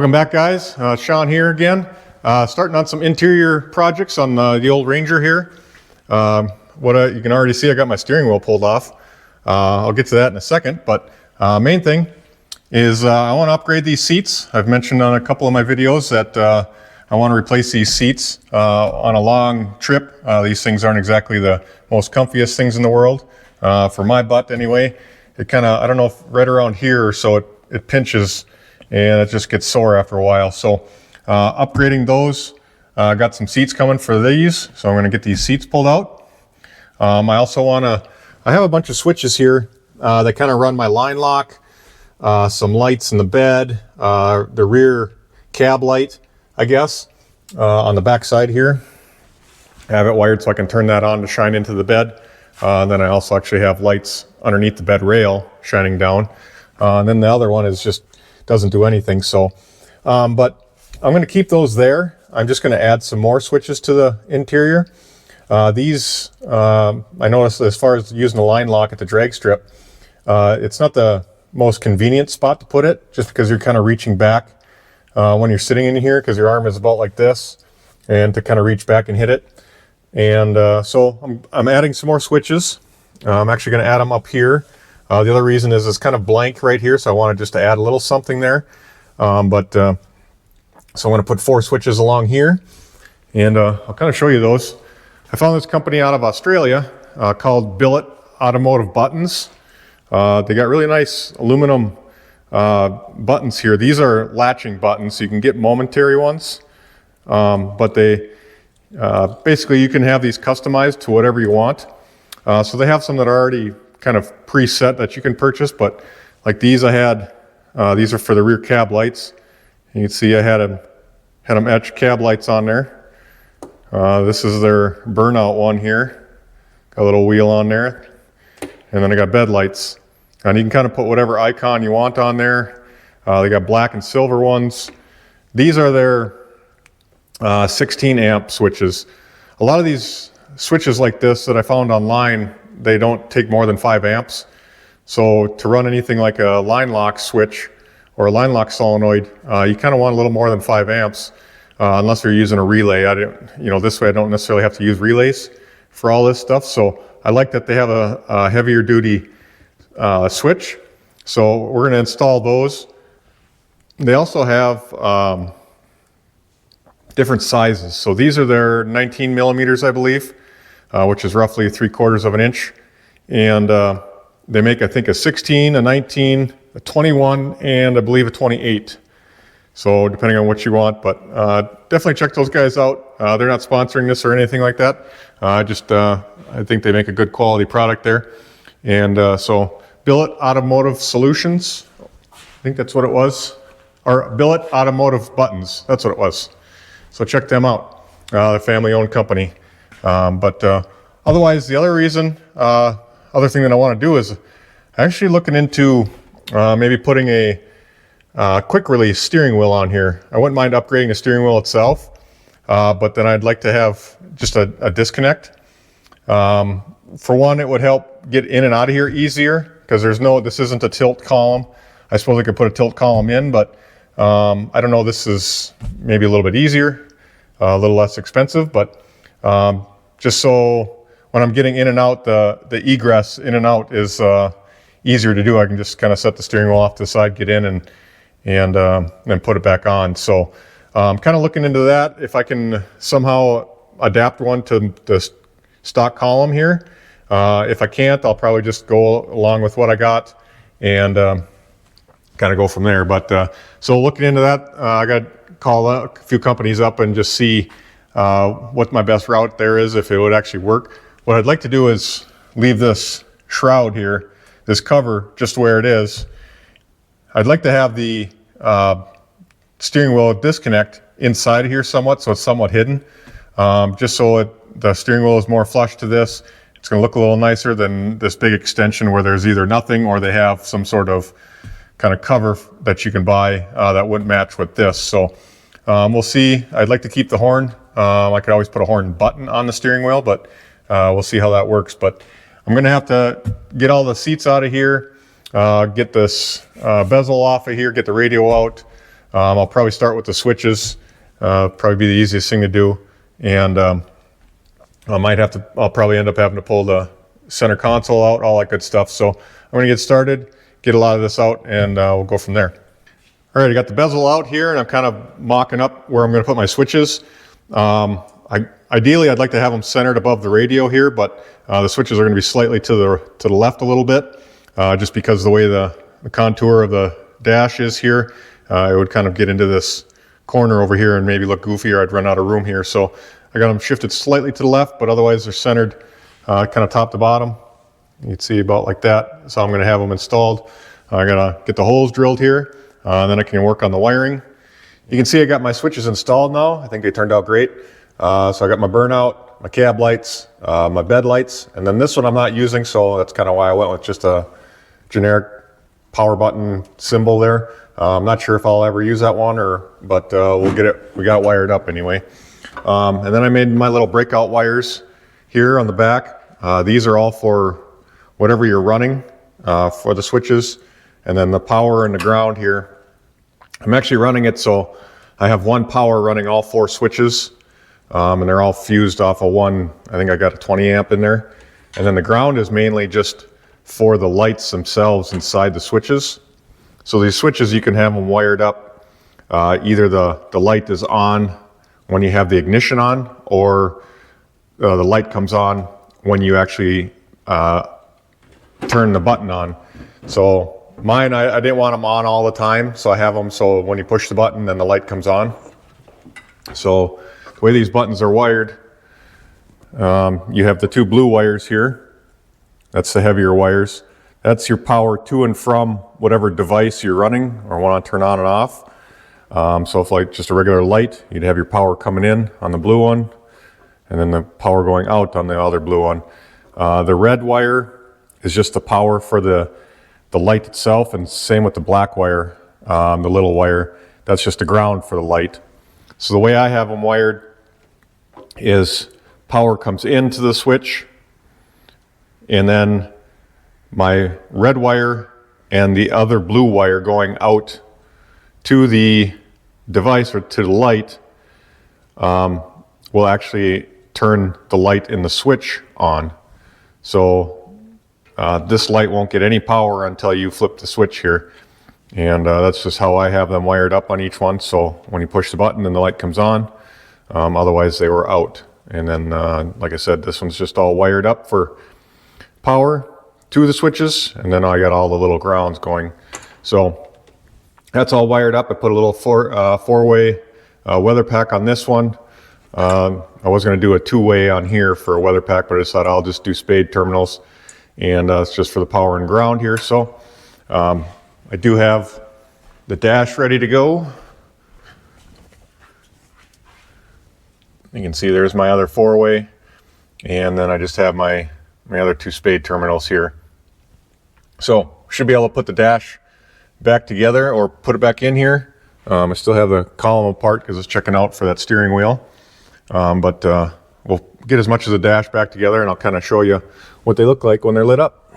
Welcome back, guys. Sean here again. Starting on some interior projects on the old Ranger here. You can already see I got my steering wheel pulled off. I'll get to that in a second, but main thing is I want to upgrade these seats. I've mentioned on a couple of my videos that I want to replace these seats on a long trip. These things aren't exactly the most comfiest things in the world, for my butt anyway. It kind of, I don't know if right around here or so it pinches and it just gets sore after a while. So upgrading those, got some seats coming for these, so I'm going to get these seats pulled out. I also want to, I have a bunch of switches here that kind of run my line lock, some lights in the bed, the rear cab light, I guess, on the back side here. I have it wired so I can turn that on to shine into the bed. And then I also actually have lights underneath the bed rail shining down. And then the other one is just doesn't do anything. So, but I'm going to keep those there. I'm just going to add some more switches to the interior. These, I noticed as far as using the line lock at the drag strip, it's not the most convenient spot to put it, just because you're kind of reaching back when you're sitting in here, because your arm is about like this, and to kind of reach back and hit it. And so I'm adding some more switches. I'm actually going to add them up here. The other reason is it's kind of blank right here, so I wanted just to add a little something there. So I'm going to put 4 switches along here, and I'll kind of show you those. I found this company out of Australia called Billet Automotive Buttons. They got really nice aluminum buttons here. These are latching buttons, so you can get momentary ones, but they basically you can have these customized to whatever you want. So they have some that are already kind of preset that you can purchase, but like these I had, these are for the rear cab lights. You can see I had them etch cab lights on there. This is their burnout one here. Got a little wheel on there. And then I got bed lights. And you can kind of put whatever icon you want on there. They got black and silver ones. These are their 16 amp switches. A lot of these switches like this that I found online, they don't take more than 5 amps. So to run anything like a line lock switch or a line lock solenoid, you kind of want a little more than 5 amps, unless you're using a relay. This way I don't necessarily have to use relays for all this stuff. So I like that they have a heavier duty switch. So we're going to install those. They also have different sizes. So these are their 19 millimeters, I believe, which is roughly 3/4 of an inch. And they make, I think, a 16, a 19, a 21, and I believe a 28. So depending on what you want, but definitely check those guys out. They're not sponsoring this or anything like that. I think they make a good quality product there. And so Billet Automotive Solutions, I think that's what it was, or Billet Automotive Buttons, that's what it was. So check them out, the family-owned company. Otherwise, the other reason, other thing that I want to do is actually looking into maybe putting a quick release steering wheel on here. I wouldn't mind upgrading the steering wheel itself, but then I'd like to have just a disconnect. For one, it would help get in and out of here easier, because this isn't a tilt column. I suppose I could put a tilt column in, but I don't know, this is maybe a little bit easier, a little less expensive, but just so when I'm getting in and out, the egress in and out is easier to do. I can just kind of set the steering wheel off to the side, get in, and then put it back on. So I'm kind of looking into that, if I can somehow adapt one to the stock column here. If I can't, I'll probably just go along with what I got and kind of go from there. But so looking into that, I got to call a few companies up and just see what my best route there is, if it would actually work. What I'd like to do is leave this shroud here, this cover, just where it is. I'd like to have the steering wheel disconnect inside of here somewhat, so it's somewhat hidden, just so the steering wheel is more flush to this. It's going to look a little nicer than this big extension where there's either nothing or they have some sort of kind of cover that you can buy that wouldn't match with this. So we'll see. I'd like to keep the horn. I could always put a horn button on the steering wheel, but we'll see how that works. But I'm going to have to get all the seats out of here, get this bezel off of here, get the radio out, I'll probably start with the switches, probably be the easiest thing to do. And I'll probably end up having to pull the center console out, all that good stuff. So I'm gonna get started, get a lot of this out, and we'll go from there. All right, I got the bezel out here, and I'm kind of mocking up where I'm gonna put my switches. Ideally, I'd like to have them centered above the radio here, but the switches are gonna be slightly to the left a little bit, just because the way the contour of the dash is here, it would kind of get into this corner over here and maybe look goofy, or I'd run out of room here. So I got them shifted slightly to the left, but otherwise they're centered kind of top to bottom. You can see about like that. So I'm going to have them installed. I got to get the holes drilled here, and then I can work on the wiring. You can see I got my switches installed now. I think they turned out great. So I got my burnout, my cab lights, my bed lights, and then this one I'm not using, so that's kind of why I went with just a generic power button symbol there. I'm not sure if I'll ever use that one, but we'll get it. We got it wired up anyway. And then I made my little breakout wires here on the back. These are all for whatever you're running for the switches, and then the power and the ground here. I'm actually running it so I have one power running all 4 switches, and they're all fused off of one. I think I got a 20 amp in there, and then the ground is mainly just for the lights themselves inside the switches. So these switches, you can have them wired up. Either the light is on when you have the ignition on, or the light comes on when you actually turn the button on. So mine, I didn't want them on all the time, so I have them so when you push the button, then the light comes on. So the way these buttons are wired, you have the 2 blue wires here. That's the heavier wires. That's your power to and from whatever device you're running or want to turn on and off. So if like just a regular light, you'd have your power coming in on the blue one, and then the power going out on the other blue one. The red wire is just the power for the light itself, and same with the black wire, the little wire. That's just the ground for the light. So the way I have them wired is power comes into the switch, and then my red wire and the other blue wire going out to the device or to the light will actually turn the light in the switch on. So this light won't get any power until you flip the switch here. And that's just how I have them wired up on each one. So when you push the button, then the light comes on. Otherwise they were out. And then, like I said, this one's just all wired up for power to the switches, and then I got all the little grounds going. So that's all wired up. I put a little four-way weather pack on this one. I was going to do a 2-way on here for a weather pack, but I decided I'll just do spade terminals, and it's just for the power and ground here. So I do have the dash ready to go. You can see there's my other 4-way, and then I just have my other 2 spade terminals here. So should be able to put the dash back together or put it back in here. I still have the column apart because it's checking out for that steering wheel. But we'll get as much of the dash back together, and I'll kind of show you what they look like when they're lit up.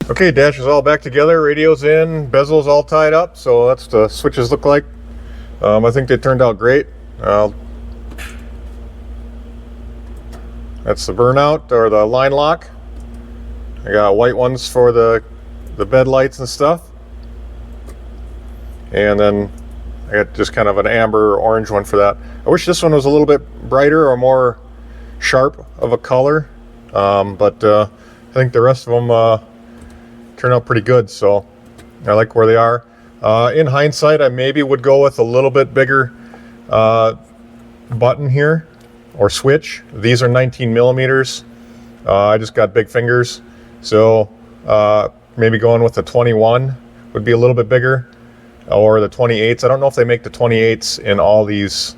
Okay, dash is all back together, radio's in, bezel's all tied up, so that's the switches look like. I think they turned out great. That's the burnout or the line lock. I got white ones for the bed lights and stuff. And then I got just kind of an amber or orange one for that. I wish this one was a little bit brighter or more sharp of a color. But I think the rest of them turned out pretty good, so I like where they are. In hindsight, I maybe would go with a little bit bigger button here, or switch. These are 19 millimeters. I just got big fingers, so maybe going with the 21 would be a little bit bigger, or the 28s. I don't know if they make the 28s in all these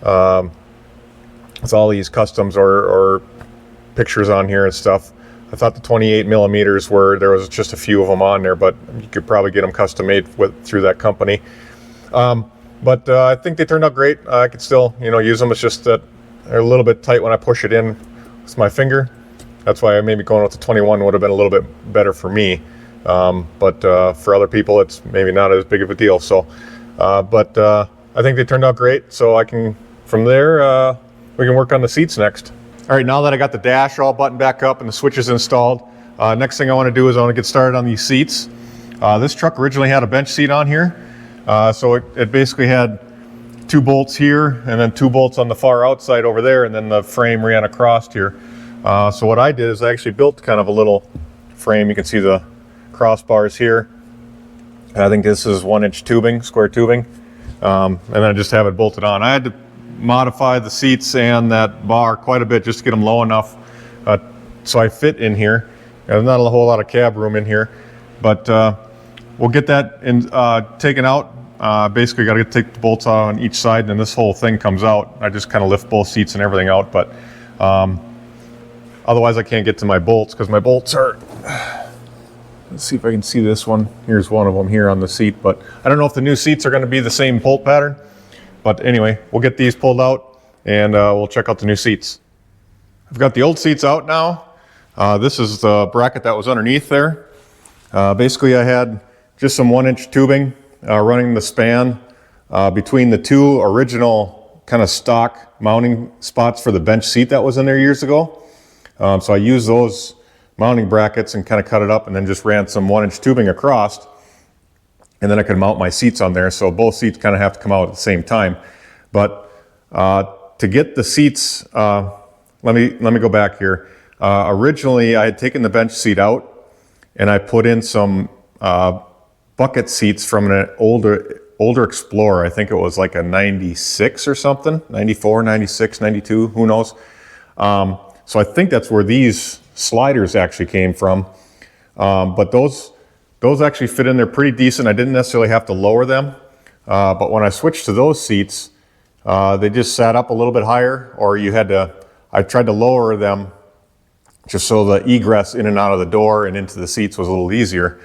with all these customs or pictures on here and stuff. I thought the 28 millimeters there was just a few of them on there, but you could probably get them custom made through that company. But I think they turned out great. I could still, use them. It's just that they're a little bit tight when I push it in with my finger. That's why maybe going with the 21 would have been a little bit better for me. But for other people, it's maybe not as big of a deal. So but I think they turned out great. So I can, from there, we can work on the seats next. All right, now that I got the dash all buttoned back up and the switches installed, next thing I want to do is I want to get started on these seats. This truck originally had a bench seat on here, so it basically had 2 bolts here and then 2 bolts on the far outside over there, and then the frame ran across here. So what I did is I actually built kind of a little frame. You can see the crossbars here. I think this is 1-inch tubing, square tubing, and then I just have it bolted on. I had to modify the seats and that bar quite a bit just to get them low enough so I fit in here. There's not a whole lot of cab room in here, but we'll get that taken out. Basically got to take the bolts out on each side, and then this whole thing comes out. I just kind of lift both seats and everything out, but otherwise I can't get to my bolts because my bolts are, let's see if I can see this one. Here's one of them here on the seat, but I don't know if the new seats are going to be the same bolt pattern. But anyway, we'll get these pulled out and we'll check out the new seats. I've got the old seats out now. This is the bracket that was underneath there. Basically I had just some 1-inch tubing running the span between the 2 original kind of stock mounting spots for the bench seat that was in there years ago. So I used those mounting brackets and kind of cut it up and then just ran some 1-inch tubing across, and then I could mount my seats on there. So both seats kind of have to come out at the same time. But to get the seats, let me go back here. Originally I had taken the bench seat out and I put in some bucket seats from an older Explorer. I think it was like a 96 or something, 94, 96, 92, who knows. So I think that's where these sliders actually came from. But those actually fit in there pretty decent. I didn't necessarily have to lower them. But when I switched to those seats, they just sat up a little bit higher, or I tried to lower them just so the egress in and out of the door and into the seats was a little easier.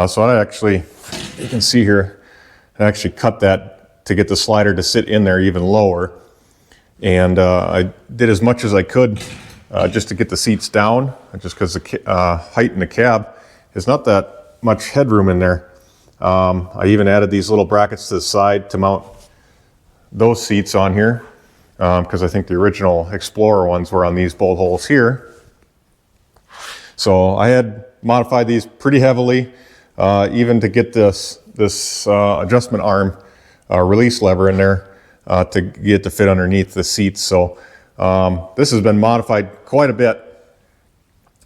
So I actually, you can see here, I actually cut that to get the slider to sit in there even lower. And I did as much as I could just to get the seats down, just because the height in the cab is not that much headroom in there. I even added these little brackets to the side to mount those seats on here, because I think the original Explorer ones were on these bolt holes here. So I had modified these pretty heavily, even to get this adjustment arm release lever in there to get it to fit underneath the seats. So this has been modified quite a bit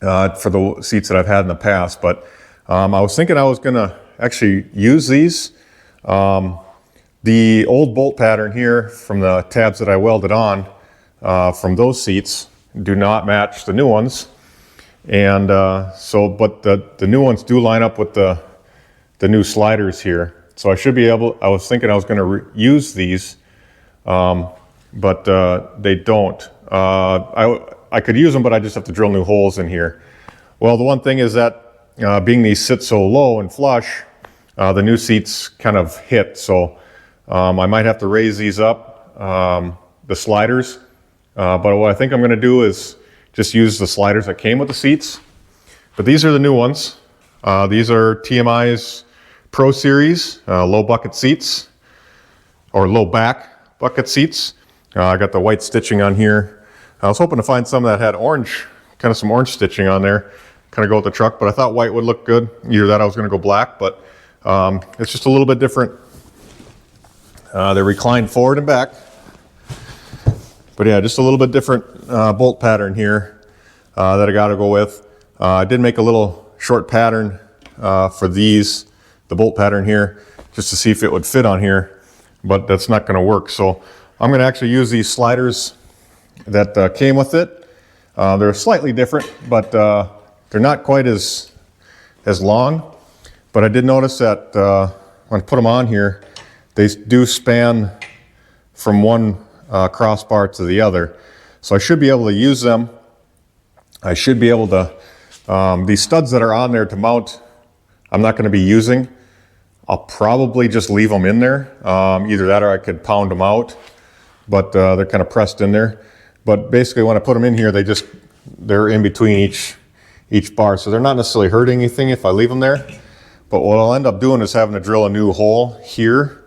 for the seats that I've had in the past, but I was thinking I was going to actually use these. The old bolt pattern here from the tabs that I welded on from those seats do not match the new ones. And but the new ones do line up with the new sliders here. So I should be able, I was thinking I was going to use these, but they don't. I could use them, but I just have to drill new holes in here. Well, the one thing is that being these sit so low and flush, the new seats kind of hit. So I might have to raise these up, the sliders. But what I think I'm going to do is just use the sliders that came with the seats. But these are the new ones. These are TMI's Pro Series low bucket seats, or low back bucket seats. I got the white stitching on here. I was hoping to find some that had orange, kind of some orange stitching on there, kind of go with the truck, but I thought white would look good. Either that or I was going to go black, but it's just a little bit different. They recline forward and back. But yeah, just a little bit different bolt pattern here that I got to go with. I did make a little short pattern for these, the bolt pattern here, just to see if it would fit on here, but that's not going to work. So I'm going to actually use these sliders that came with it. They're slightly different, but they're not quite as long. But I did notice that when I put them on here, they do span from one crossbar to the other. So I should be able to use them. I should be able to, these studs that are on there to mount, I'm not going to be using. I'll probably just leave them in there. Either that or I could pound them out, but they're kind of pressed in there. But basically when I put them in here, they're in between each bar. So they're not necessarily hurting anything if I leave them there. But what I'll end up doing is having to drill a new hole here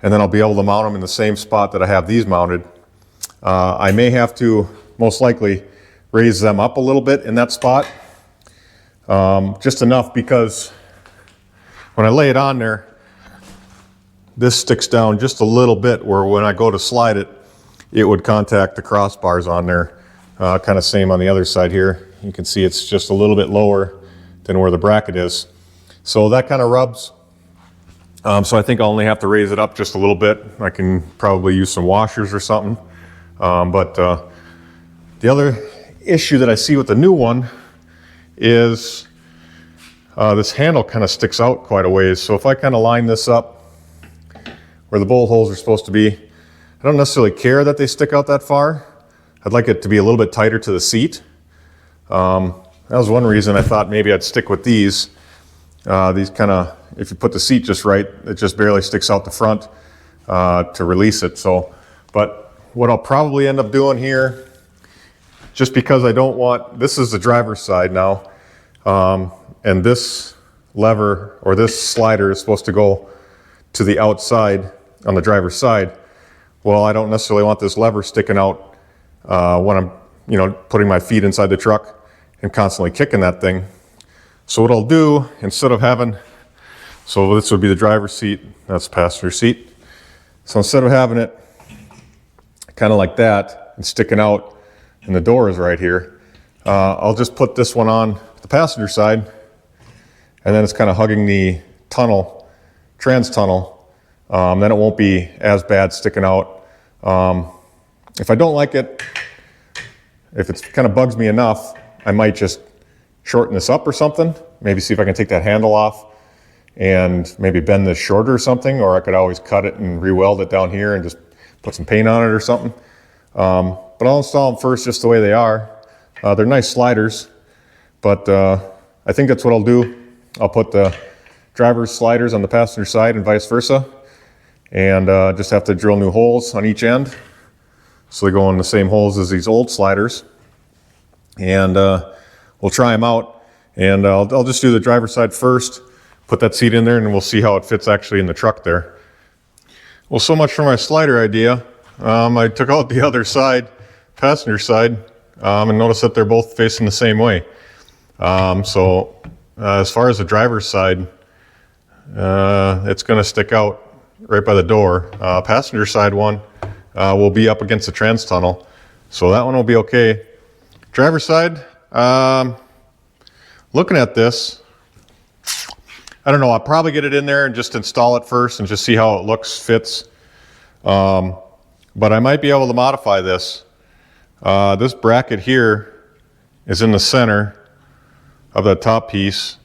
and then I'll be able to mount them in the same spot that I have these mounted. I may have to, most likely, raise them up a little bit in that spot, just enough because when I lay it on there, this sticks down just a little bit where when I go to slide it, it would contact the crossbars on there. Kind of same on the other side here. You can see it's just a little bit lower than where the bracket is. So that kind of rubs. So I think I'll only have to raise it up just a little bit. I can probably use some washers or something. But the other issue that I see with the new one is this handle kind of sticks out quite a ways. So if I kind of line this up where the bolt holes are supposed to be, I don't necessarily care that they stick out that far. I'd like it to be a little bit tighter to the seat. That was one reason I thought maybe I'd stick with these. These kind of, if you put the seat just right, it just barely sticks out the front to release it. So, but what I'll probably end up doing here, just because I don't want, this is the driver's side now, and this lever or this slider is supposed to go to the outside on the driver's side. Well, I don't necessarily want this lever sticking out when I'm, putting my feet inside the truck and constantly kicking that thing. So what I'll do, instead of having, so this would be the driver's seat, that's the passenger seat. So instead of having it kind of like that and sticking out and the door is right here, I'll just put this one on the passenger side, and then it's kind of hugging the tunnel, trans tunnel. Then it won't be as bad sticking out. If I don't like it, if it kind of bugs me enough, I might just shorten this up or something. Maybe see if I can take that handle off and maybe bend this shorter or something, or I could always cut it and re-weld it down here and just put some paint on it or something. But I'll install them first just the way they are. They're nice sliders, but I think that's what I'll do. I'll put the driver's sliders on the passenger side and vice versa, and just have to drill new holes on each end so they go in the same holes as these old sliders. And we'll try them out, and I'll just do the driver's side first, put that seat in there, and we'll see how it fits actually in the truck there. Well, so much for my slider idea. I took out the other side, passenger side, and noticed that they're both facing the same way. So as far as the driver's side, it's going to stick out right by the door. Passenger side one will be up against the trans tunnel, so that one will be okay. Driver's side, looking at this, I don't know, I'll probably get it in there and just install it first and just see how it looks, fits. But I might be able to modify this. This bracket here is in the center of that top piece.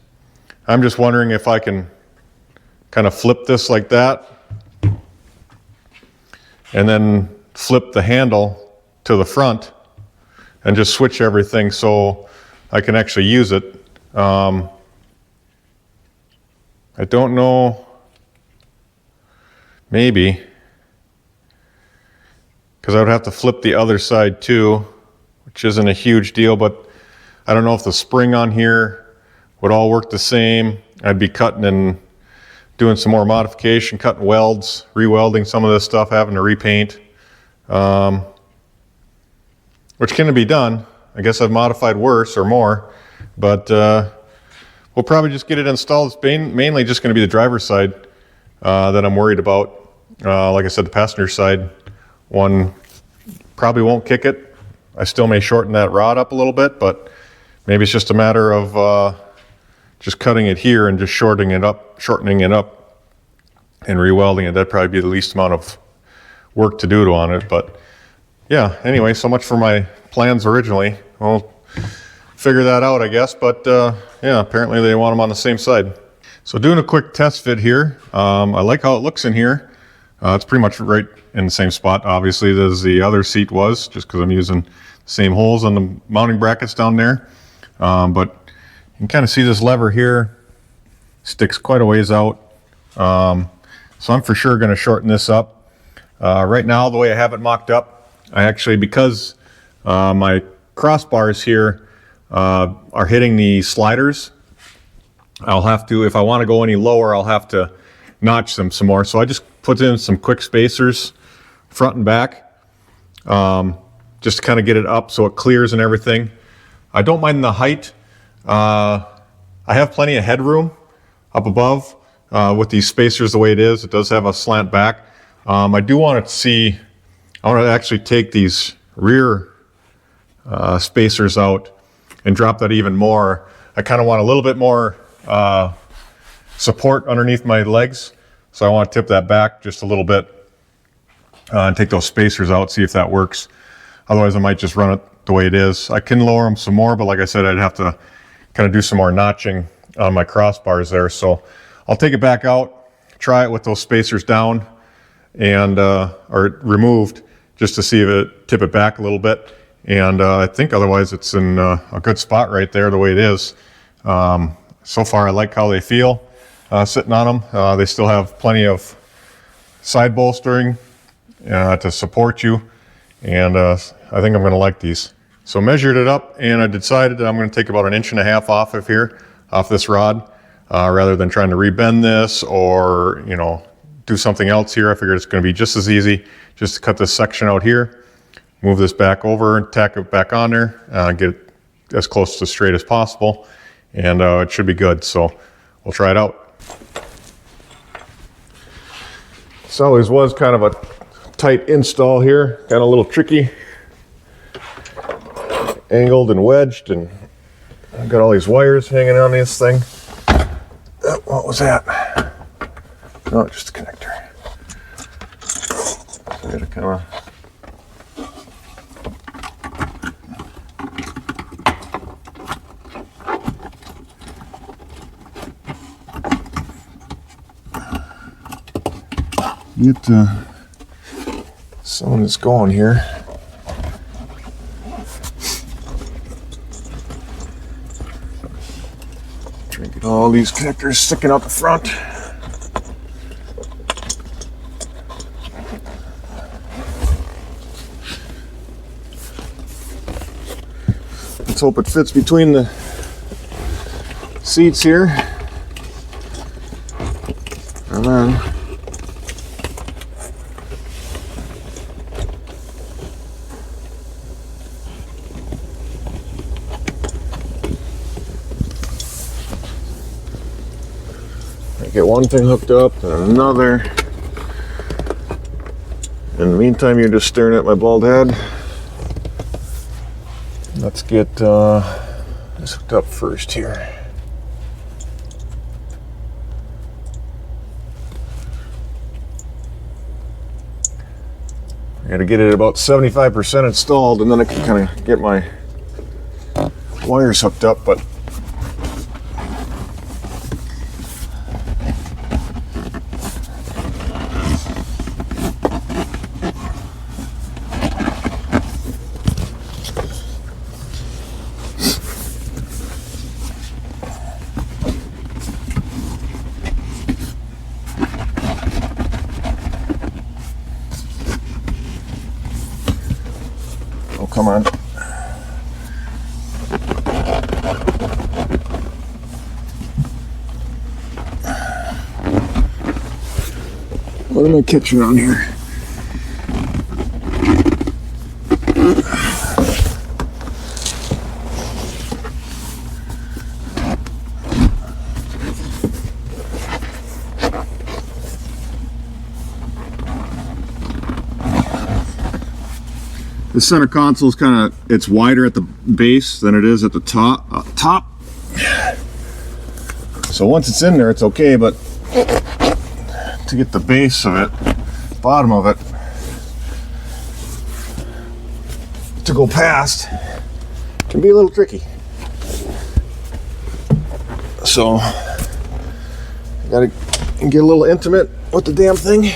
I'm just wondering if I can kind of flip this like that and then flip the handle to the front and just switch everything so I can actually use it. I don't know, maybe, because I would have to flip the other side too, which isn't a huge deal, but I don't know if the spring on here would all work the same. I'd be cutting and doing some more modification, cutting welds, re-welding some of this stuff, having to repaint, which can be done. I guess I've modified worse or more, but we'll probably just get it installed. It's mainly just going to be the driver's side that I'm worried about. Like I said, the passenger side one probably won't kick it. I still may shorten that rod up a little bit, but maybe it's just a matter of just cutting it here and just shortening it up and re-welding it. That'd probably be the least amount of work to do on it. But yeah, anyway, so much for my plans originally. We'll figure that out, I guess. But yeah, apparently they want them on the same side. So doing a quick test fit here. I like how it looks in here. It's pretty much right in the same spot, obviously, as the other seat was, just because I'm using the same holes on the mounting brackets down there. But you can kind of see this lever here sticks quite a ways out. So I'm for sure going to shorten this up. Right now, the way I have it mocked up, I actually, because my crossbars here are hitting the sliders, I'll have to, if I want to go any lower, I'll have to notch them some more. So I just put in some quick spacers front and back, just to kind of get it up so it clears and everything. I don't mind the height. I have plenty of headroom up above with these spacers the way it is. It does have a slant back. I do want to see, I want to actually take these rear spacers out and drop that even more. I kind of want a little bit more support underneath my legs, so I want to tip that back just a little bit and take those spacers out, see if that works. Otherwise I might just run it the way it is. I can lower them some more, but like I said, I'd have to kind of do some more notching on my crossbars there. So I'll take it back out, try it with those spacers down and or removed, just to see if it tip it back a little bit. And I think otherwise it's in a good spot right there the way it is. So far I like how they feel sitting on them. They still have plenty of side bolstering to support you, and I think I'm going to like these. So measured it up, and I decided that I'm going to take about 1.5 inches off of here, off this rod, rather than trying to rebend this or, you know, do something else here. I figured it's going to be just as easy just to cut this section out here, move this back over and tack it back on there, get it as close to straight as possible, and it should be good. So we'll try it out. This always was kind of a tight install here, kind of a little tricky, angled and wedged, and I've got all these wires hanging on this thing. What was that? No, just a connector. So I gotta kind of get some of this going here. Try to get all these connectors sticking out the front. Let's hope it fits between the seats here. And then get one thing hooked up and another. In the meantime, you're just staring at my bald head. Let's get this hooked up first here. I gotta get it about 75% installed, and then I can kind of get my wires hooked up, but come on. What am I catching on here? The center console is kind of, it's wider at the base than it is at the top. So once it's in there, it's okay, but to get the base of it, bottom of it, to go past, can be a little tricky. So I gotta get a little intimate with the damn thing.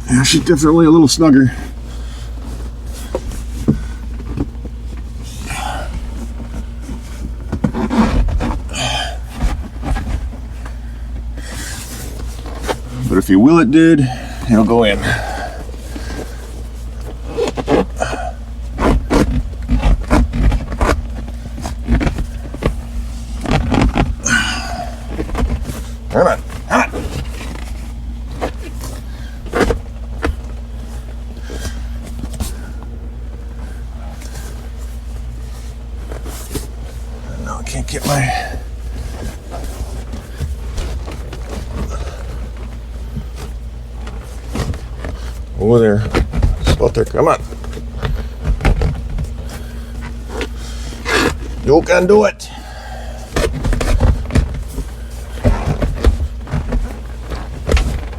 Yeah, she's definitely a little snugger. But if you will it, dude, it'll go in. Come on. Come on. No, I can't get my... Over there. Just about there. Come on. You can do it.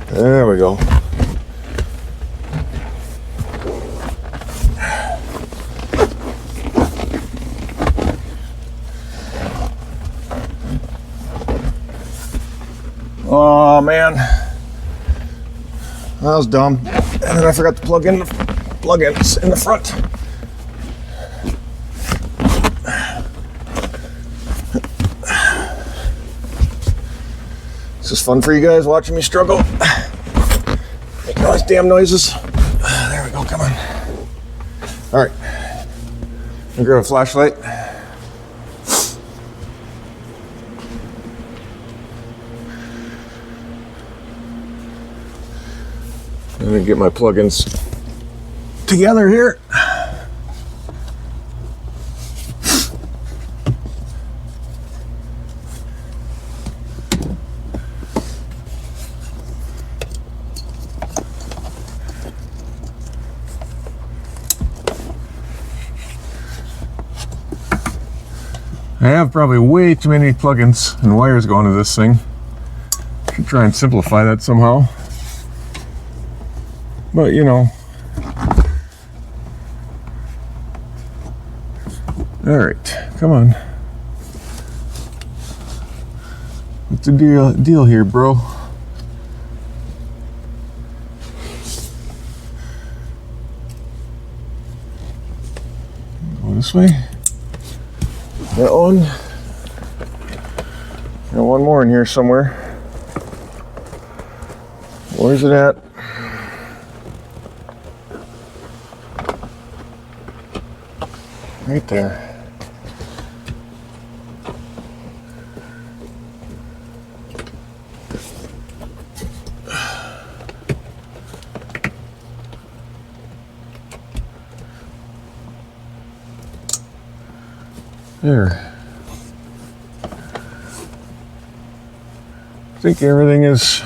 There we go. Oh man, that was dumb. And then I forgot to plug in the plug-ins in the front. This is fun for you guys watching me struggle. Making all these damn noises. There we go, come on. All right, let me grab a flashlight. Let me get my plugins together here. I have probably way too many plugins and wires going to this thing. Should try and simplify that somehow. But you know. All right, come on. What's the deal here, bro? Go this way. That one. Got one more in here somewhere. Where's it at? Right there. There. I think everything is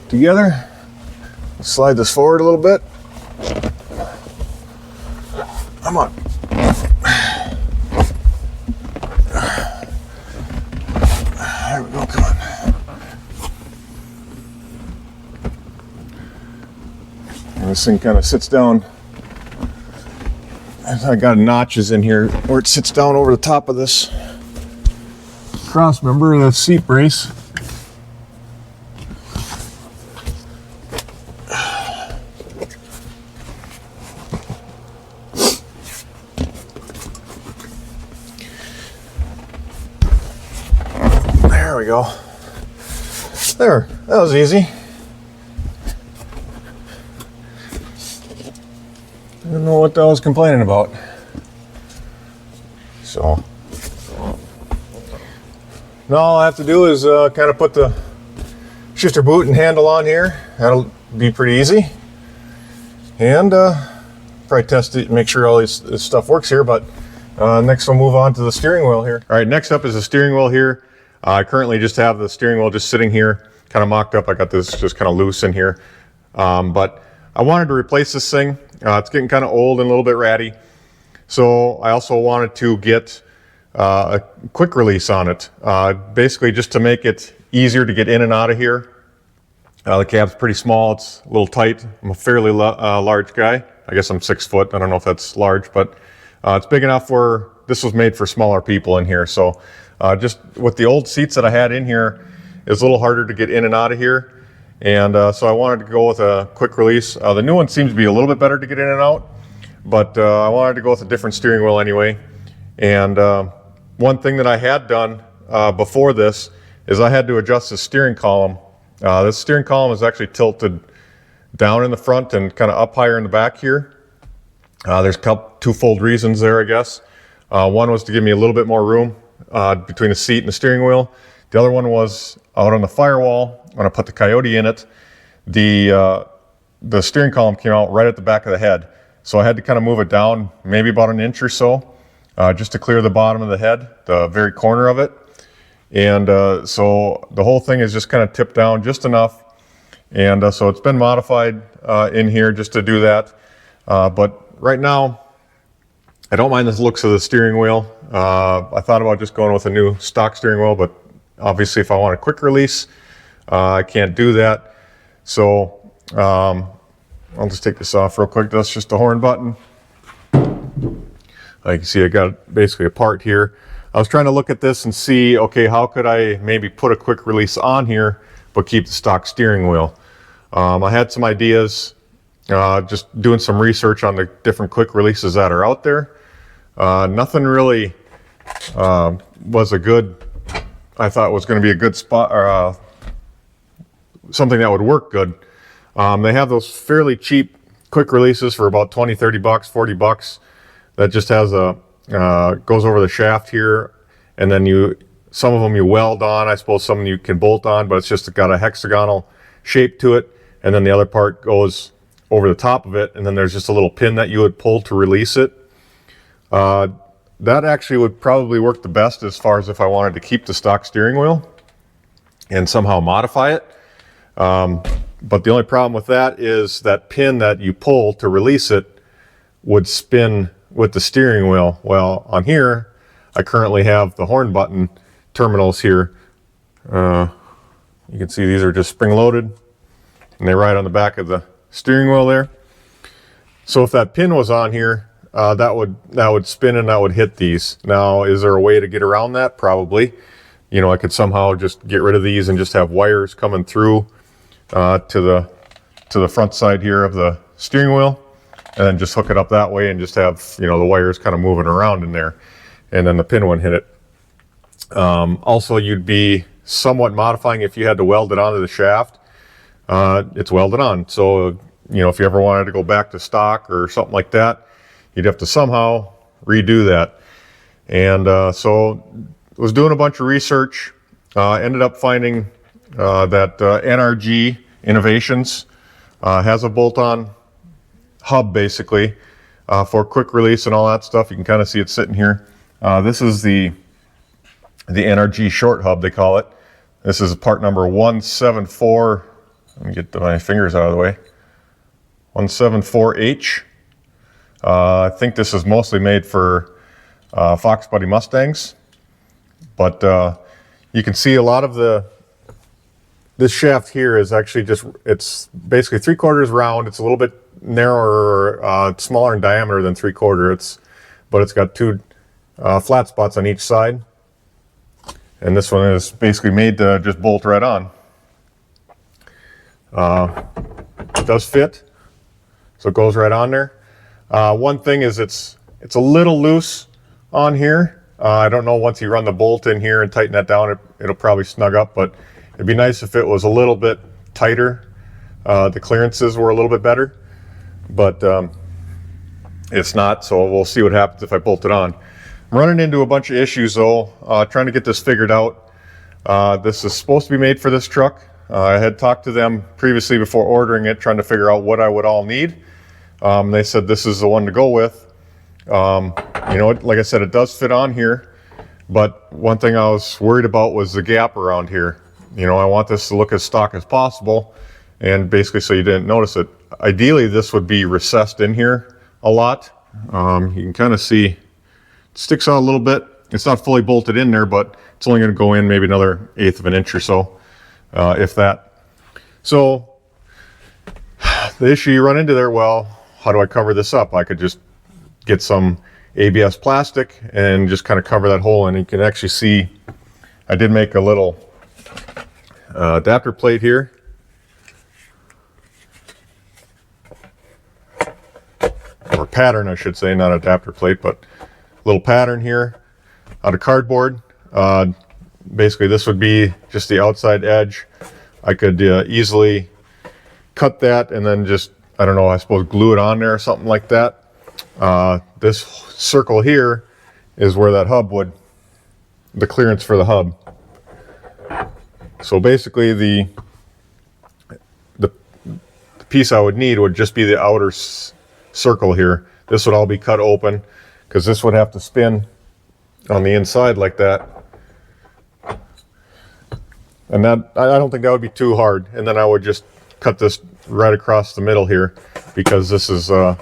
together. Slide this forward a little bit. Come on. There we go, come on. And this thing kind of sits down. I got notches in here where it sits down over the top of this cross member of the seat brace. There we go. There, that was easy. I don't know what I was complaining about. So, now all I have to do is kind of put the shifter boot and handle on here. That'll be pretty easy. And probably test it and make sure all this stuff works here. But next we'll move on to the steering wheel here. All right, next up is the steering wheel here. I currently just have the steering wheel just sitting here, kind of mocked up. I got this just kind of loose in here. But I wanted to replace this thing. It's getting kind of old and a little bit ratty. So I also wanted to get a quick release on it. Basically just to make it easier to get in and out of here. The cab's pretty small, it's a little tight. I'm a fairly large guy. I guess I'm 6 foot, I don't know if that's large, but it's big enough where this was made for smaller people in here. So just with the old seats that I had in here, it's a little harder to get in and out of here. And so I wanted to go with a quick release. The new one seems to be a little bit better to get in and out, but I wanted to go with a different steering wheel anyway. And one thing that I had done before this is I had to adjust the steering column. This steering column is actually tilted down in the front and kind of up higher in the back here. There's twofold reasons there, I guess. One was to give me a little bit more room between the seat and the steering wheel. The other one was out on the firewall. When I put the Coyote in it, the steering column came out right at the back of the head. So I had to kind of move it down maybe about an inch or so just to clear the bottom of the head, the very corner of it. And so the whole thing is just kind of tipped down just enough. And so it's been modified in here just to do that. But right now, I don't mind the looks of the steering wheel. I thought about just going with a new stock steering wheel, but obviously if I want a quick release, I can't do that. So I'll just take this off real quick. That's just the horn button. Like you can see, I got basically a part here. I was trying to look at this and see, okay, how could I maybe put a quick release on here, but keep the stock steering wheel? I had some ideas, just doing some research on the different quick releases that are out there. Nothing really was a good, I thought was going to be a good spot, or something that would work good. They have those fairly cheap quick releases for about 20, 30 bucks, 40 bucks. That just has a, goes over the shaft here. And then some of them you weld on. I suppose some you can bolt on, but it's just got a hexagonal shape to it. And then the other part goes over the top of it. And then there's just a little pin that you would pull to release it. That actually would probably work the best as far as if I wanted to keep the stock steering wheel and somehow modify it. But the only problem with that is that pin that you pull to release it would spin with the steering wheel. Well, on here, I currently have the horn button terminals here. You can see these are just spring-loaded, and they ride on the back of the steering wheel there. So if that pin was on here, that would spin and that would hit these. Now, is there a way to get around that? Probably. You know, I could somehow just get rid of these and just have wires coming through to the front side here of the steering wheel, and then just hook it up that way and just have, you know, the wires kind of moving around in there, and then the pin wouldn't hit it. Also, you'd be somewhat modifying if you had to weld it onto the shaft. It's welded on, so you know, if you ever wanted to go back to stock or something like that, you'd have to somehow redo that. And so I was doing a bunch of research, ended up finding that NRG Innovations has a bolt-on hub basically for quick release and all that stuff. You can kind of see it sitting here. This is the NRG short hub, they call it. This is part number 174. Let me get my fingers out of the way. 174H. I think this is mostly made for Fox Buddy Mustangs, but you can see a lot of this shaft here is actually just, it's basically 3/4 round. It's a little bit narrower, smaller in diameter than 3/4. But it's got two flat spots on each side. And this one is basically made to just bolt right on. It does fit, so it goes right on there. One thing is it's a little loose on here. I don't know, once you run the bolt in here and tighten that down, it'll probably snug up, but it'd be nice if it was a little bit tighter. The clearances were a little bit better, but it's not, so we'll see what happens if I bolt it on. I'm running into a bunch of issues though, trying to get this figured out. This is supposed to be made for this truck. I had talked to them previously before ordering it, trying to figure out what I would all need. They said this is the one to go with. You know, like I said, it does fit on here, but one thing I was worried about was the gap around here. You know, I want this to look as stock as possible, and basically so you didn't notice it. Ideally, this would be recessed in here a lot. You can kind of see it sticks out a little bit. It's not fully bolted in there, but it's only going to go in maybe another 1/8 of an inch or so, if that. So the issue you run into there, well, how do I cover this up? I could just get some ABS plastic and just kind of cover that hole, and you can actually see I did make a little adapter plate here. Or pattern, I should say, not adapter plate, but a little pattern here out of cardboard. Basically this would be just the outside edge. I could easily cut that and then just, I don't know, I suppose glue it on there or something like that. This circle here is where that hub would, the clearance for the hub. So basically the piece I would need would just be the outer circle here. This would all be cut open because this would have to spin on the inside like that. And that, I don't think that would be too hard. And then I would just cut this right across the middle here, because this is a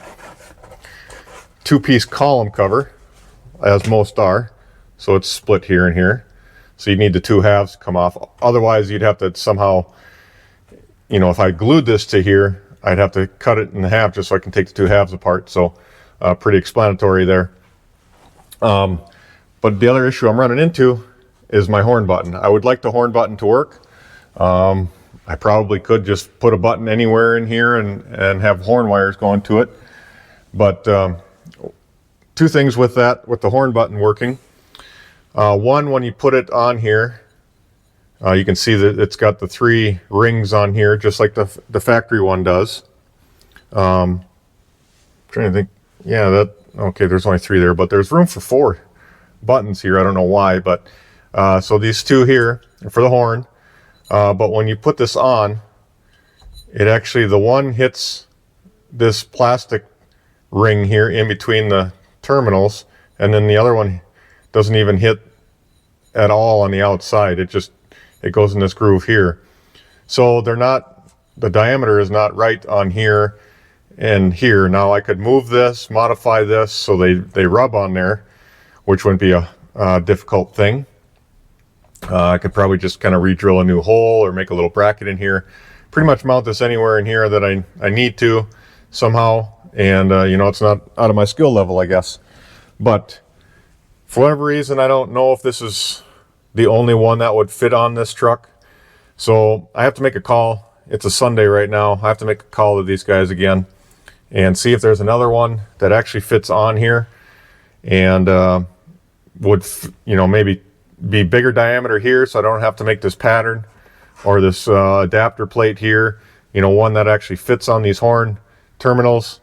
two-piece column cover, as most are. So it's split here and here. So you need the two halves to come off. Otherwise, you'd have to somehow, you know, if I glued this to here, I'd have to cut it in half just so I can take the two halves apart. So pretty explanatory there. But the other issue I'm running into is my horn button. I would like the horn button to work. I probably could just put a button anywhere in here and have horn wires going to it. But two things with that, with the horn button working. One, when you put it on here, you can see that it's got the 3 rings on here, just like the factory one does. Trying to think, yeah, okay, there's only 3 there, but there's room for 4 buttons here. I don't know why, but so these 2 here are for the horn. But when you put this on, it actually, the one hits this plastic ring here in between the terminals, and then the other one doesn't even hit at all on the outside. It goes in this groove here. So they're not, the diameter is not right on here and here. Now I could move this, modify this so they rub on there, which wouldn't be a difficult thing. I could probably just kind of re-drill a new hole or make a little bracket in here. Pretty much mount this anywhere in here that I need to somehow. And you know, it's not out of my skill level, I guess. But for whatever reason, I don't know if this is the only one that would fit on this truck. So I have to make a call. It's a Sunday right now. I have to make a call to these guys again and see if there's another one that actually fits on here and would, you know, maybe be bigger diameter here so I don't have to make this pattern or this adapter plate here. You know, one that actually fits on these horn terminals.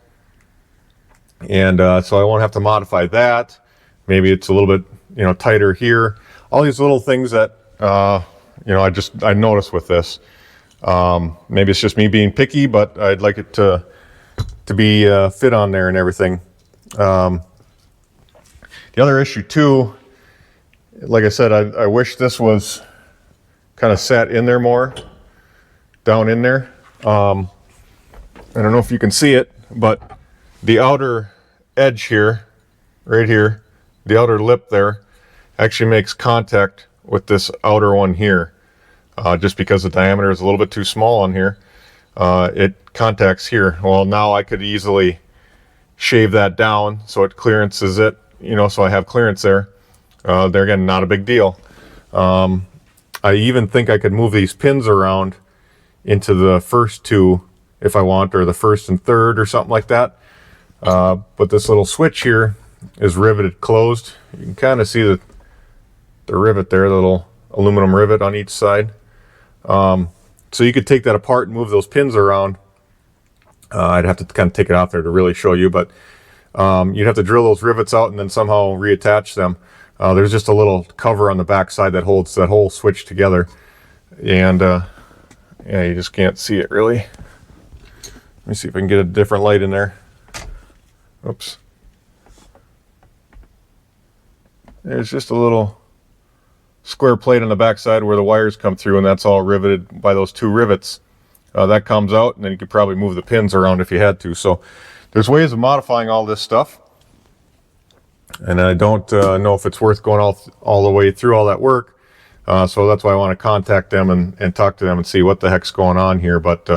And so I won't have to modify that. Maybe it's a little bit, you know, tighter here. All these little things that, you know, I noticed with this. Maybe it's just me being picky, but I'd like it to be fit on there and everything. The other issue too, like I said, I wish this was kind of sat in there more, down in there. I don't know if you can see it, but the outer edge here, right here, the outer lip there, actually makes contact with this outer one here. Just because the diameter is a little bit too small on here, it contacts here. Well, now I could easily shave that down so it clearances it, you know, so I have clearance there. They're, again, not a big deal. I even think I could move these pins around into the first 2 if I want, or the first and third or something like that. But this little switch here is riveted closed. You can kind of see the rivet there, the little aluminum rivet on each side. So you could take that apart and move those pins around. I'd have to kind of take it out there to really show you, but you'd have to drill those rivets out and then somehow reattach them. There's just a little cover on the back side that holds that whole switch together. And yeah, you just can't see it really. Let me see if I can get a different light in there. Oops. There's just a little square plate on the back side where the wires come through, and that's all riveted by those 2 rivets. That comes out, and then you could probably move the pins around if you had to. So there's ways of modifying all this stuff. And I don't know if it's worth going all the way through all that work. So that's why I want to contact them and talk to them and see what the heck's going on here. But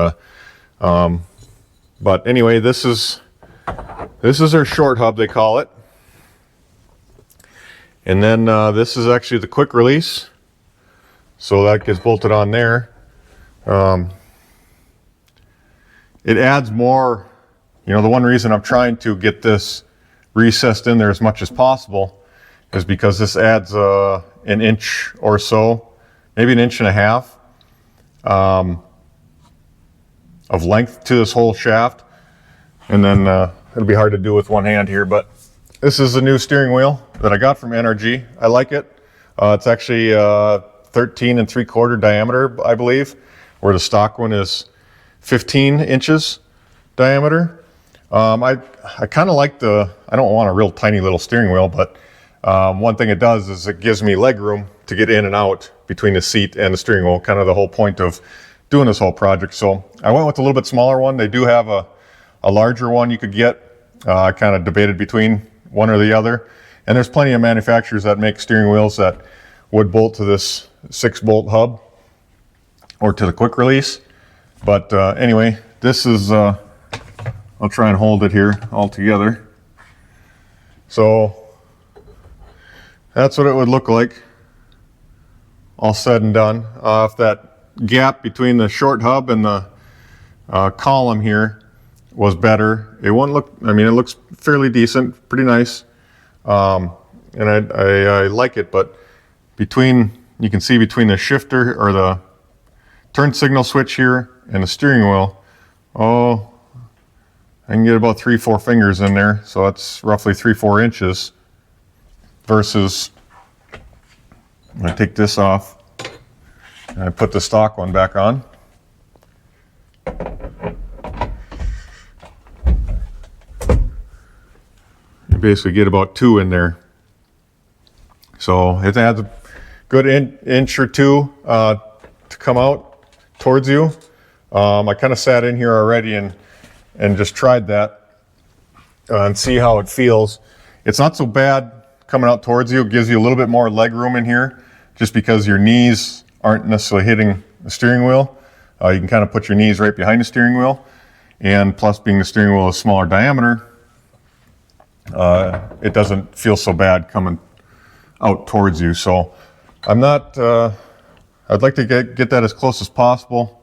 anyway, this is their short hub, they call it. And then this is actually the quick release. So that gets bolted on there. It adds more, you know, the one reason I'm trying to get this recessed in there as much as possible is because this adds an inch or so, maybe an inch and a half of length to this whole shaft. And then it'll be hard to do with one hand here, but this is a new steering wheel that I got from NRG. I like it. It's actually 13 3/4 diameter, I believe, where the stock one is 15 inches diameter. I kind of like I don't want a real tiny little steering wheel, but one thing it does is it gives me leg room to get in and out between the seat and the steering wheel, kind of the whole point of doing this whole project. So I went with a little bit smaller one. They do have a larger one you could get. I kind of debated between one or the other. And there's plenty of manufacturers that make steering wheels that would bolt to this 6-bolt hub or to the quick release. But anyway, this is, I'll try and hold it here all together. So that's what it would look like all said and done. If that gap between the short hub and the column here was better, it wouldn't look, I mean, it looks fairly decent, pretty nice. And I like it, but you can see between the shifter or the turn signal switch here and the steering wheel, oh, I can get about 3-4 fingers in there. So that's roughly 3-4 inches versus I take this off and I put the stock one back on. You basically get about 2 in there. So it adds a good inch or 2 to come out towards you. I kind of sat in here already and just tried that and see how it feels. It's not so bad coming out towards you. It gives you a little bit more leg room in here just because your knees aren't necessarily hitting the steering wheel. You can kind of put your knees right behind the steering wheel, and plus being the steering wheel is smaller diameter, it doesn't feel so bad coming out towards you. So I'm not, I'd like to get that as close as possible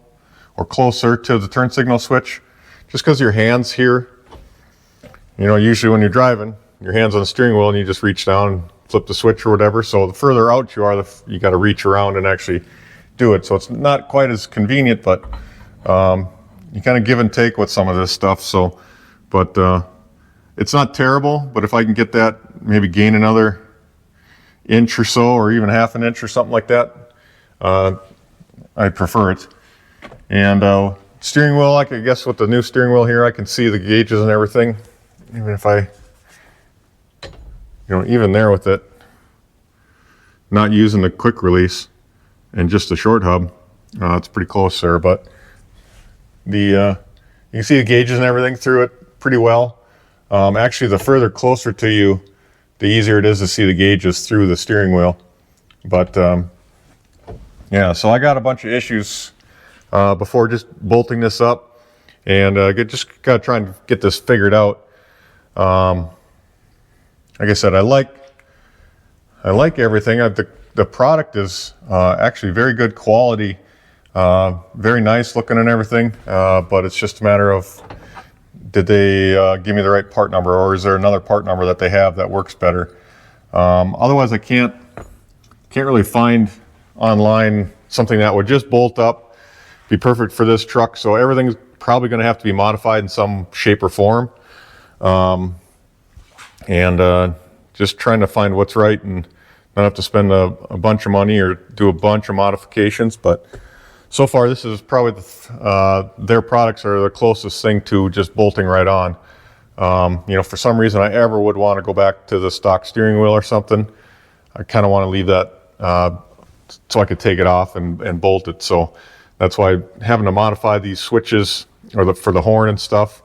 or closer to the turn signal switch, just because your hands here, you know, usually when you're driving, your hands on the steering wheel and you just reach down and flip the switch or whatever. So the further out you are, you got to reach around and actually do it. So it's not quite as convenient, but you kind of give and take with some of this stuff. So, but it's not terrible, but if I can get that, maybe gain another inch or so, or even half an inch or something like that, I prefer it. And steering wheel, I guess with the new steering wheel here, I can see the gauges and everything. Even if I, even there with it, not using the quick release and just the short hub, it's pretty close there. But you can see the gauges and everything through it pretty well. Actually, the further closer to you, the easier it is to see the gauges through the steering wheel. But yeah, so I got a bunch of issues before just bolting this up, and just gotta try and get this figured out. Like I said, I like everything. The product is actually very good quality, very nice looking and everything, but it's just a matter of, did they give me the right part number, or is there another part number that they have that works better? Otherwise, I can't really find online something that would just bolt up, be perfect for this truck. So everything's probably going to have to be modified in some shape or form, and just trying to find what's right and not have to spend a bunch of money or do a bunch of modifications. But so far, this is probably their products are the closest thing to just bolting right on. For some reason I ever would want to go back to the stock steering wheel or something, I kind of want to leave that so I could take it off and bolt it. So that's why having to modify these switches or for the horn and stuff,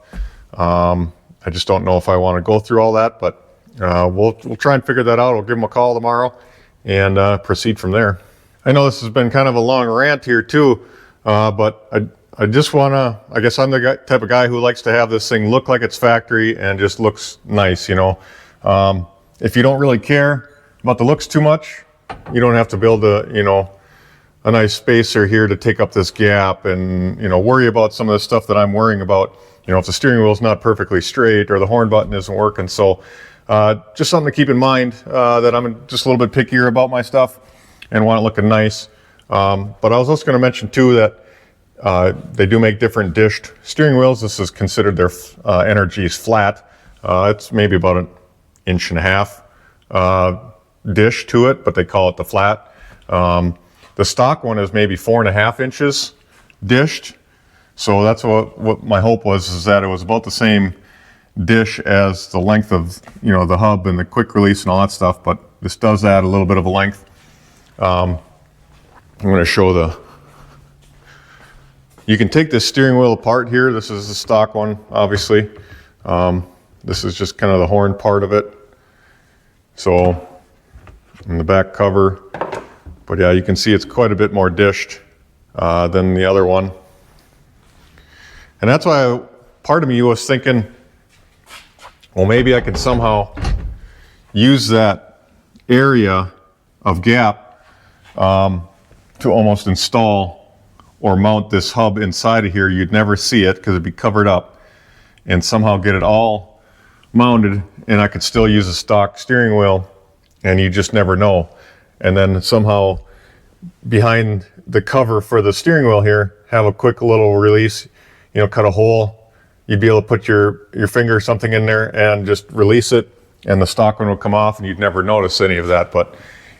I just don't know if I want to go through all that, but we'll try and figure that out. I'll give them a call tomorrow and proceed from there. I know this has been kind of a long rant here too, but I just want to, I guess I'm the type of guy who likes to have this thing look like it's factory and just looks nice, If you don't really care about the looks too much, you don't have to build a nice spacer here to take up this gap and, worry about some of the stuff that I'm worrying about, if the steering wheel is not perfectly straight or the horn button isn't working. So just something to keep in mind, that I'm just a little bit pickier about my stuff and want it looking nice. But I was also going to mention too that they do make different dished steering wheels. This is considered their Energies flat. It's maybe about 1.5 inch dish to it, but they call it the flat. The stock one is maybe 4.5 inches dished. So that's what my hope was, is that it was about the same dish as the length of, the hub and the quick release and all that stuff, but this does add a little bit of a length. I'm going to show you can take this steering wheel apart here. This is the stock one, obviously. This is just kind of the horn part of it. So, in the back cover, but yeah, you can see it's quite a bit more dished than the other one. And that's why part of me was thinking, well, maybe I could somehow use that area of gap to almost install or mount this hub inside of here. You'd never see it because it'd be covered up, and somehow get it all mounted, and I could still use a stock steering wheel, and you just never know. And then somehow behind the cover for the steering wheel here, have a quick little release, cut a hole. You'd be able to put your finger or something in there and just release it, and the stock one will come off, and you'd never notice any of that. But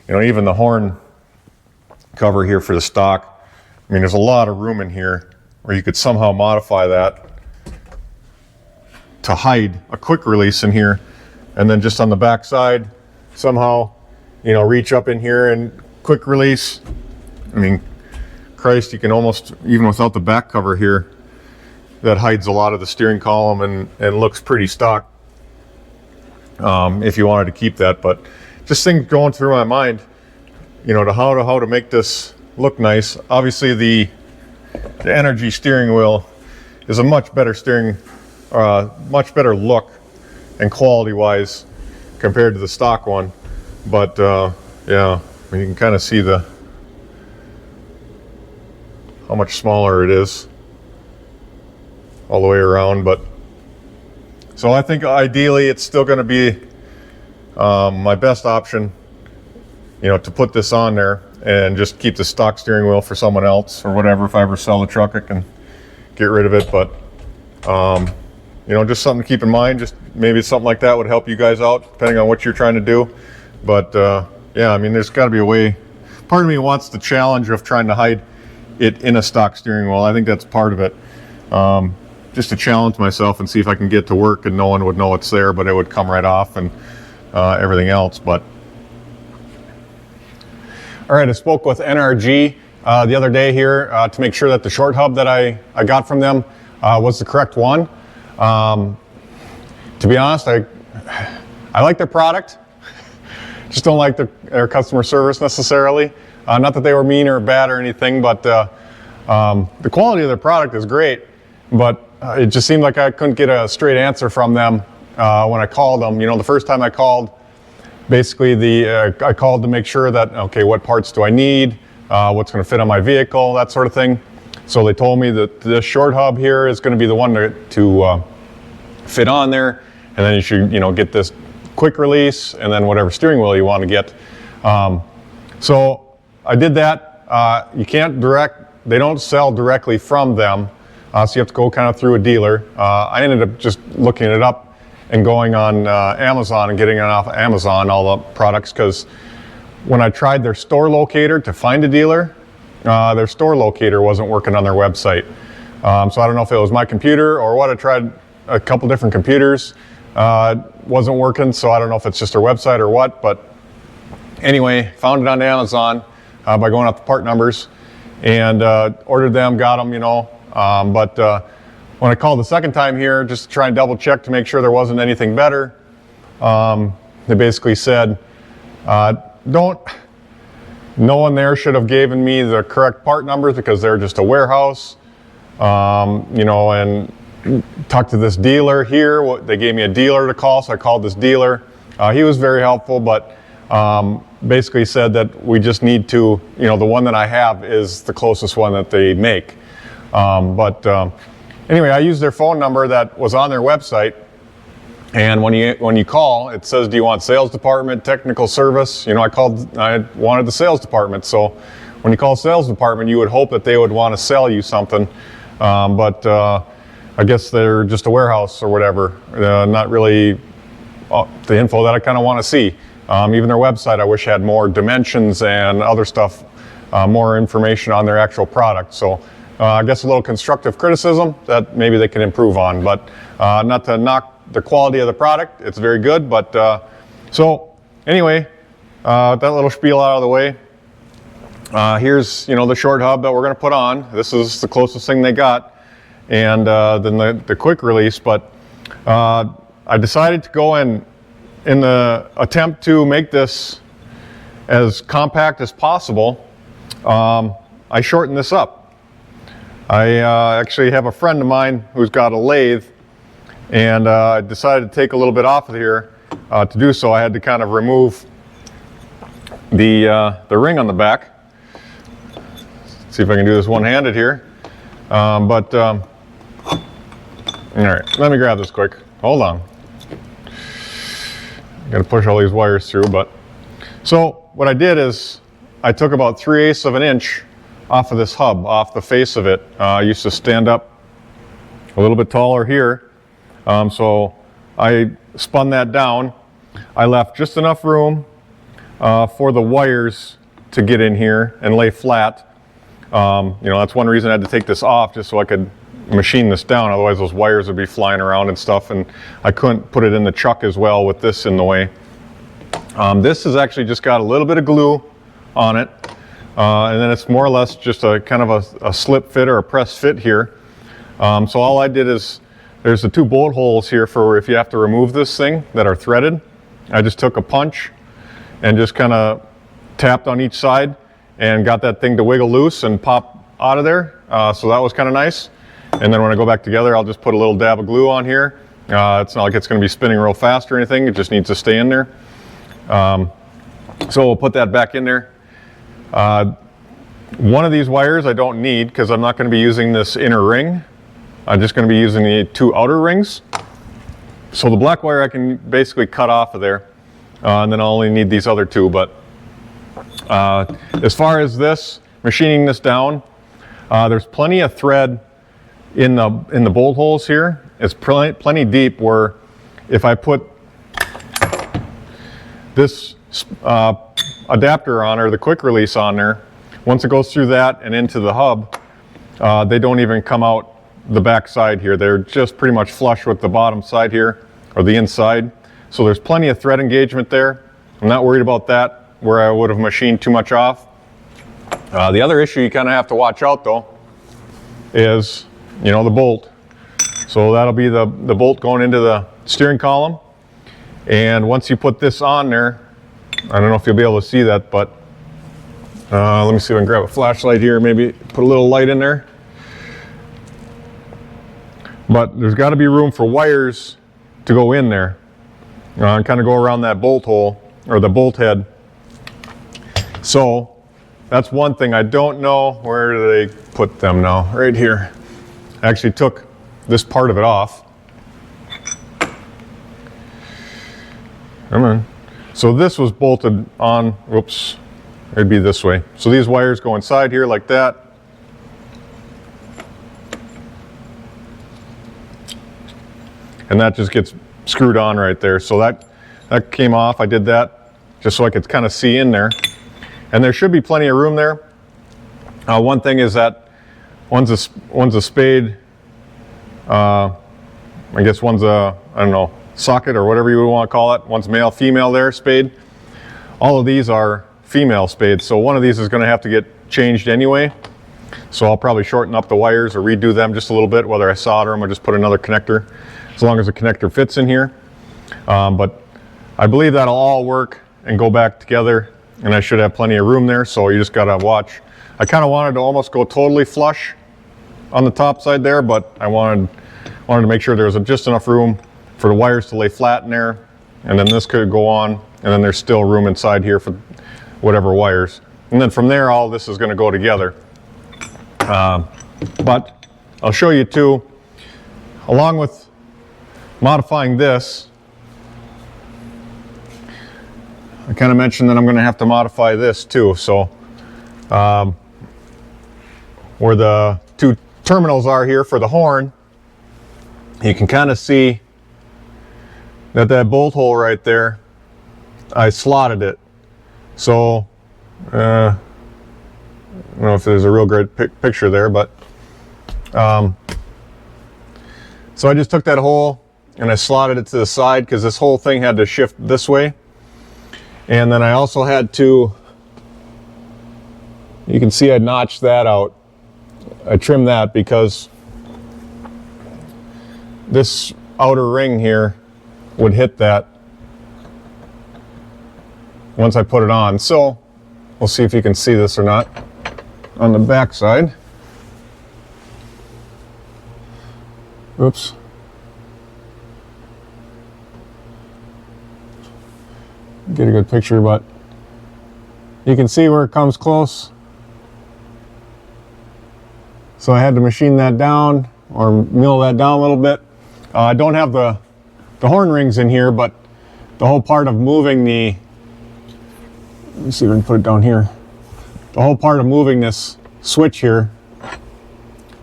even the horn cover here for the stock, there's a lot of room in here where you could somehow modify that to hide a quick release in here, and then just on the back side somehow reach up in here and quick release. Christ, you can almost, even without the back cover here, that hides a lot of the steering column and looks pretty stock if you wanted to keep that. But just things going through my mind, to how to make this look nice. Obviously the Energy steering wheel is a much better much better look and quality wise compared to the stock one. But yeah, you can kind of see how much smaller it is all the way around. But so I think ideally it's still going to be my best option, to put this on there and just keep the stock steering wheel for someone else or whatever. If I ever sell the truck, I can get rid of it. But just something to keep in mind. Just maybe something like that would help you guys out, depending on what you're trying to do. But yeah, there's got to be a way. Part of me wants the challenge of trying to hide it in a stock steering wheel. I think that's part of it. Just to challenge myself and see if I can get to work and no one would know it's there, but it would come right off, and everything else. But all right, I spoke with NRG the other day here to make sure that the short hub that I got from them was the correct one. To be honest, I like their product, just don't like their customer service necessarily. Not that they were mean or bad or anything, but the quality of their product is great. But it just seemed like I couldn't get a straight answer from them when I called them. The first time I called, basically I called to make sure that, okay, what parts do I need? What's going to fit on my vehicle, that sort of thing. So they told me that this short hub here is going to be the one to fit on there, and then you should, get this quick release, and then whatever steering wheel you want to get. So I did that. You can't they don't sell directly from them. So you have to go kind of through a dealer. I ended up just looking it up and going on Amazon and getting it off Amazon, all the products, because when I tried their store locator to find a dealer, their store locator wasn't working on their website. So I don't know if it was my computer or what. I tried a couple different computers. Wasn't working, so I don't know if it's just their website or what. But anyway, found it on Amazon by going up the part numbers and ordered them, got them, but when I called the second time here, just to try and double check to make sure there wasn't anything better, they basically said, no one there should have given me the correct part numbers because they're just a warehouse, and talked to this dealer here. They gave me a dealer to call, so I called this dealer. He was very helpful, but basically said that we just need to, the one that I have is the closest one that they make. Anyway, I used their phone number that was on their website, and when you call, it says, do you want sales department, technical service? I wanted the sales department. So when you call sales department, you would hope that they would want to sell you something, but I guess they're just a warehouse or whatever. Not really the info that I kind of want to see. Even their website, I wish had more dimensions and other stuff more information on their actual product. So I guess a little constructive criticism that maybe they can improve on, but not to knock the quality of the product. It's very good, but so anyway, that little spiel out of the way. Here's, you know, the short hub that we're going to put on. This is the closest thing they got, and then the quick release. But I decided to go in the attempt to make this as compact as possible. I shortened this up. I actually have a friend of mine who's got a lathe, and I decided to take a little bit off of here. To do so, I had to kind of remove the ring on the back. Let's see if I can do this one-handed here. All right, let me grab this quick. Hold on. Got to push all these wires through, but so what I did is I took about 3/8 of an inch off of this hub, off the face of it. I used to stand up a little bit taller here, so I spun that down. I left just enough room for the wires to get in here and lay flat. You know, that's one reason I had to take this off, just so I could machine this down. Otherwise those wires would be flying around and stuff, and I couldn't put it in the chuck as well with this in the way. This has actually just got a little bit of glue on it, and then it's more or less just a kind of a slip fit or a press fit here. So all I did is, there's the 2 bolt holes here for if you have to remove this thing that are threaded. I just took a punch and just kind of tapped on each side and got that thing to wiggle loose and pop out of there. So that was kind of nice. And then when I go back together, I'll just put a little dab of glue on here. It's not like it's going to be spinning real fast or anything. It just needs to stay in there. So we'll put that back in there. One of these wires I don't need because I'm not going to be using this inner ring. I'm just going to be using the 2 outer rings. So the black wire I can basically cut off of there, and then I'll only need these other 2. But as far as this, machining this down, there's plenty of thread in the bolt holes here. It's plenty deep where if I put this adapter on, or the quick release on there, once it goes through that and into the hub, they don't even come out the back side here. They're just pretty much flush with the bottom side here, or the inside. So there's plenty of thread engagement there. I'm not worried about that, where I would have machined too much off. The other issue you kind of have to watch out though is, you know, the bolt. So that'll be the bolt going into the steering column. And once you put this on there, I don't know if you'll be able to see that, but let me see if I can grab a flashlight here, maybe put a little light in there. But there's got to be room for wires to go in there and kind of go around that bolt hole, or the bolt head. So that's one thing. I don't know, where do they put them now? Right here. I actually took this part of it off. Come on. So this was bolted on, whoops, it'd be this way. So these wires go inside here like that. And that just gets screwed on right there. So that came off. I did that just so I could kind of see in there. And there should be plenty of room there. One thing is that one's a spade. I guess one's a, I don't know, socket or whatever you would want to call it. One's male, female there, spade. All of these are female spades. So one of these is going to have to get changed anyway. So I'll probably shorten up the wires or redo them just a little bit, whether I solder them or just put another connector, as long as the connector fits in here. But I believe that'll all work and go back together, and I should have plenty of room there. So you just got to watch. I kind of wanted to almost go totally flush on the top side there, but I wanted to make sure there was just enough room for the wires to lay flat in there, and then this could go on, and then there's still room inside here for whatever wires. And then from there, all this is going to go together. But I'll show you too, along with modifying this, I kind of mentioned that I'm going to have to modify this too. So where the 2 terminals are here for the horn, you can kind of see that bolt hole right there, I slotted it. So don't know if there's a real great picture there, but so I just took that hole and I slotted it to the side because this whole thing had to shift this way. And then I also had to, you can see I notched that out. I trimmed that because this outer ring here would hit that once I put it on. So we'll see if you can see this or not on the back side. Oops. Get a good picture, but you can see where it comes close. So I had to machine that down or mill that down a little bit. I don't have the horn rings in here, but the whole part of moving the, let me see if I can put it down here. The whole part of moving this switch here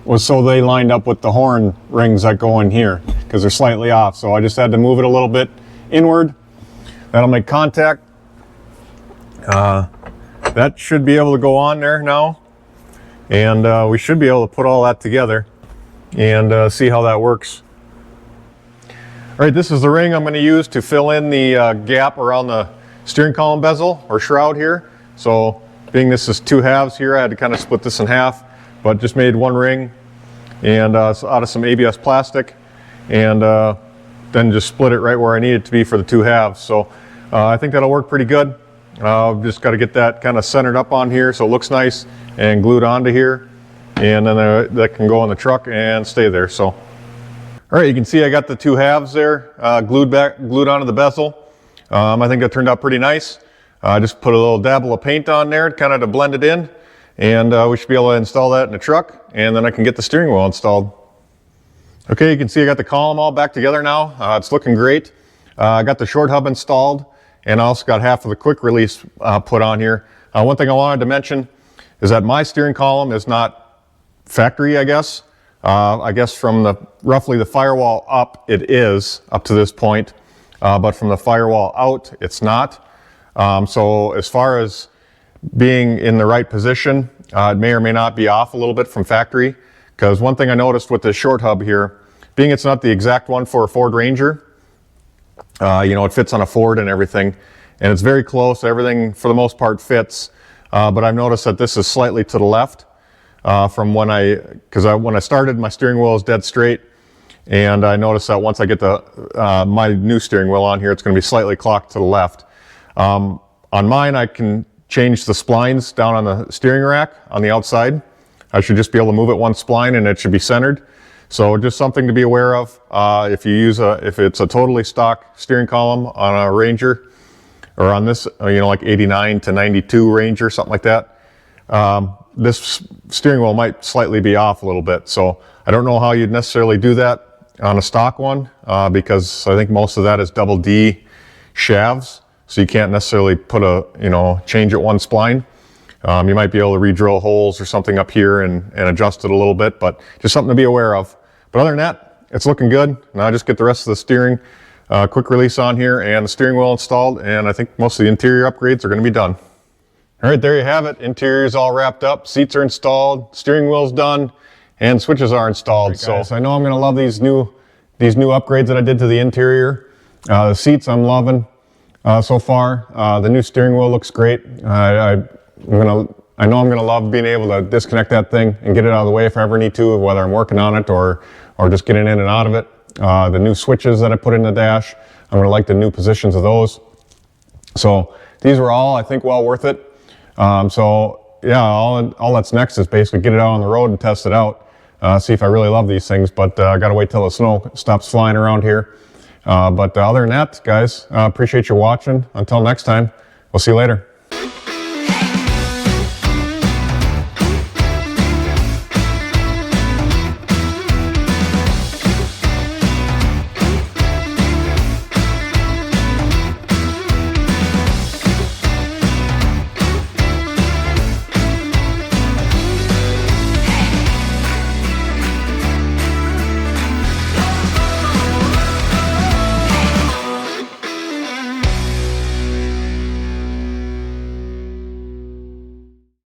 was so they lined up with the horn rings that go in here because they're slightly off. So I just had to move it a little bit inward. That'll make contact. That should be able to go on there now. And we should be able to put all that together and see how that works. All right, this is the ring I'm going to use to fill in the gap around the steering column bezel or shroud here. So being this is 2 halves here, I had to kind of split this in half, but just made 1 ring and out of some ABS plastic, and then just split it right where I need it to be for the 2 halves. So I think that'll work pretty good. I've just got to get that kind of centered up on here so it looks nice and glued onto here, and then that can go in the truck and stay there. So, all right, you can see I got the 2 halves there glued onto the bezel. I think that turned out pretty nice. I just put a little dabble of paint on there kind of to blend it in, and we should be able to install that in the truck, and then I can get the steering wheel installed. Okay, you can see I got the column all back together now. It's looking great. I got the short hub installed, and I also got half of the quick release put on here. One thing I wanted to mention is that my steering column is not factory, I guess. I guess from roughly the firewall up, it is up to this point, but from the firewall out, it's not. So as far as being in the right position, it may or may not be off a little bit from factory, because one thing I noticed with this short hub here, being it's not the exact one for a Ford Ranger, you know, it fits on a Ford and everything, and it's very close. Everything for the most part fits, but I've noticed that this is slightly to the left from when when I started, my steering wheel is dead straight, and I noticed that once I get my new steering wheel on here, it's going to be slightly clocked to the left. On mine, I can change the splines down on the steering rack on the outside. I should just be able to move it 1 spline and it should be centered. So just something to be aware of. If it's a totally stock steering column on a Ranger, or on this, you know, like 89 to 92 Ranger, something like that, this steering wheel might slightly be off a little bit. So I don't know how you'd necessarily do that on a stock one, because I think most of that is double D shafts. So you can't necessarily put change it 1 spline. You might be able to re-drill holes or something up here and adjust it a little bit, but just something to be aware of. But other than that, it's looking good. Now I just get the rest of the steering quick release on here and the steering wheel installed, and I think most of the interior upgrades are going to be done. All right, there you have it. Interior is all wrapped up, seats are installed, steering wheel's done, and switches are installed. Right, so I know I'm going to love these new upgrades that I did to the interior. The seats I'm loving so far. The new steering wheel looks great. I know I'm gonna love being able to disconnect that thing and get it out of the way if I ever need to, whether I'm working on it or just getting in and out of it. The new switches that I put in the dash, I'm gonna like the new positions of those. So these were all, I think, well worth it. So yeah, all that's next is basically get it out on the road and test it out, see if I really love these things. But I gotta wait till the snow stops flying around here. But other than that, guys, appreciate you watching. Until next time, we'll see you later.